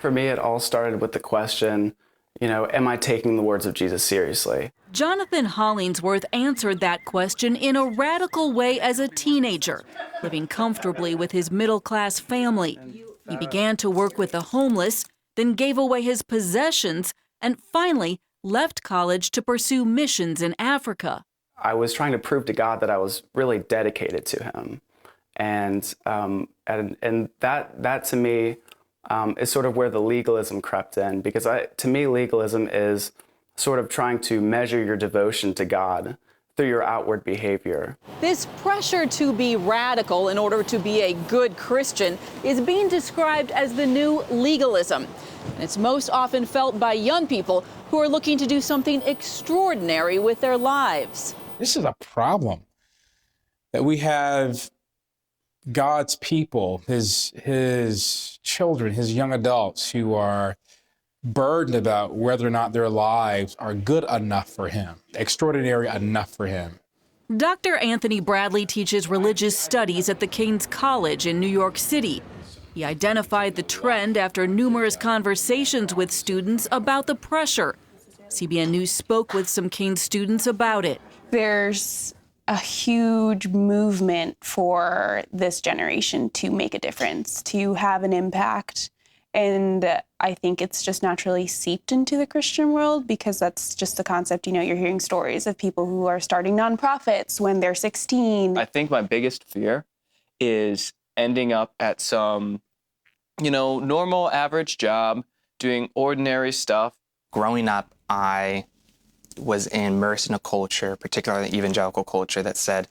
For me, it all started with the question, am I taking the words of Jesus seriously? Jonathan Hollingsworth answered that question in a radical way as a teenager, living comfortably with his middle-class family. He began to work with the homeless, then gave away his possessions, and finally left college to pursue missions in Africa. I was trying to prove to God that I was really dedicated to him. And that to me is sort of where the legalism crept in, because to me, legalism is sort of trying to measure your devotion to God through your outward behavior. This pressure to be radical in order to be a good Christian is being described as the new legalism. And it's most often felt by young people who are looking to do something extraordinary with their lives. This is a problem that we have God's people, his children, his young adults who are burdened about whether or not their lives are good enough for him, extraordinary enough for him. Dr. Anthony Bradley teaches religious studies at the King's College in New York City. He identified the trend after numerous conversations with students about the pressure. CBN News spoke with some King's students about it. There's a huge movement for this generation to make a difference, to have an impact. And I think it's just naturally seeped into the Christian world because that's just the concept. You're hearing stories of people who are starting nonprofits when they're 16. I think my biggest fear is ending up at some, normal average job, doing ordinary stuff. Growing up, I was immersed in a culture, particularly evangelical culture, that said,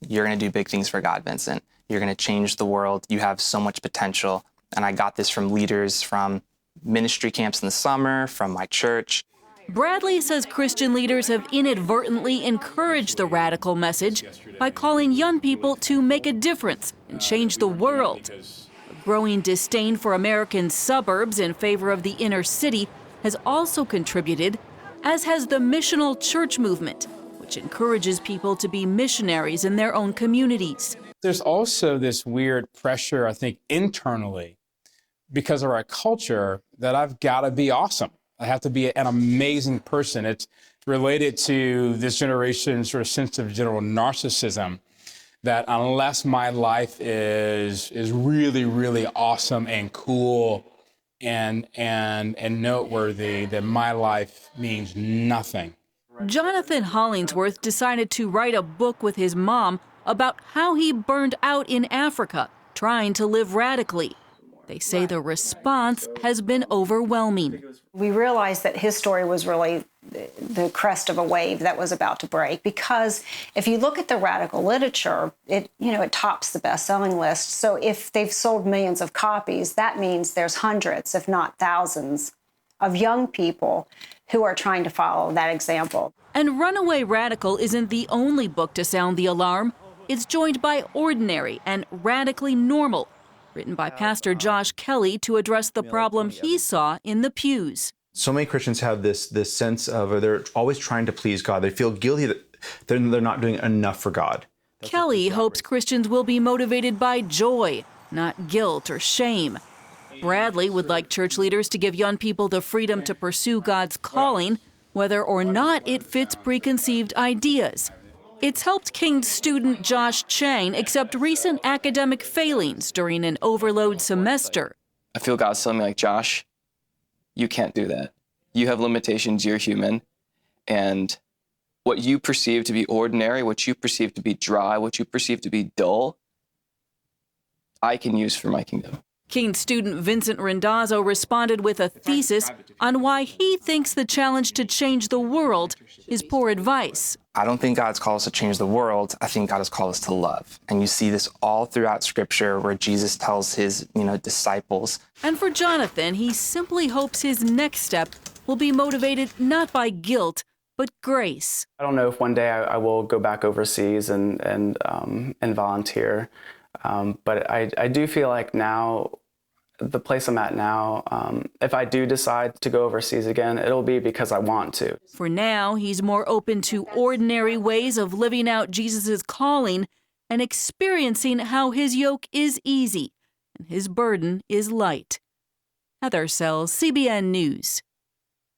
you're going to do big things for God, Vincent. You're going to change the world. You have so much potential. And I got this from leaders from ministry camps in the summer, from my church. Bradley says Christian leaders have inadvertently encouraged the radical message by calling young people to make a difference and change the world. A growing disdain for American suburbs in favor of the inner city has also contributed, as has the missional church movement, which encourages people to be missionaries in their own communities. There's also this weird pressure, I think, internally, because of our culture, that I've got to be awesome. I have to be an amazing person. It's related to this generation's sort of sense of general narcissism, that unless my life is really, really awesome and cool and noteworthy, then my life means nothing. Jonathan Hollingsworth decided to write a book with his mom about how he burned out in Africa, trying to live radically. They say the response has been overwhelming. We realized that his story was really the crest of a wave that was about to break, because if you look at the radical literature, it tops the best-selling list. So if they've sold millions of copies, that means there's hundreds, if not thousands, of young people who are trying to follow that example. And Runaway Radical isn't the only book to sound the alarm. It's joined by Ordinary and Radically Normal, written by Pastor Josh Kelly to address the problem he saw in the pews. So many Christians have this sense of, or they're always trying to please God. They feel guilty that they're not doing enough for God. Kelly hopes Christians will be motivated by joy, not guilt or shame. Bradley would like church leaders to give young people the freedom to pursue God's calling, whether or not it fits preconceived ideas. It's helped King's student Josh Chang accept recent academic failings during an overload semester. I feel God's telling me, like, Josh, you can't do that. You have limitations, you're human. And what you perceive to be ordinary, what you perceive to be dry, what you perceive to be dull, I can use for my kingdom. King's student Vincent Regazzo responded with a thesis on why he thinks the challenge to change the world is poor advice. I don't think God's called us to change the world. I think God has called us to love. And you see this all throughout Scripture where Jesus tells his, disciples. And for Jonathan, he simply hopes his next step will be motivated not by guilt, but grace. I don't know if one day I will go back overseas and volunteer, but I do feel like now, the place I'm at now, if I do decide to go overseas again, it'll be because I want to. For now, he's more open to ordinary ways of living out Jesus' calling and experiencing how his yoke is easy and his burden is light. Heather Sells, CBN News.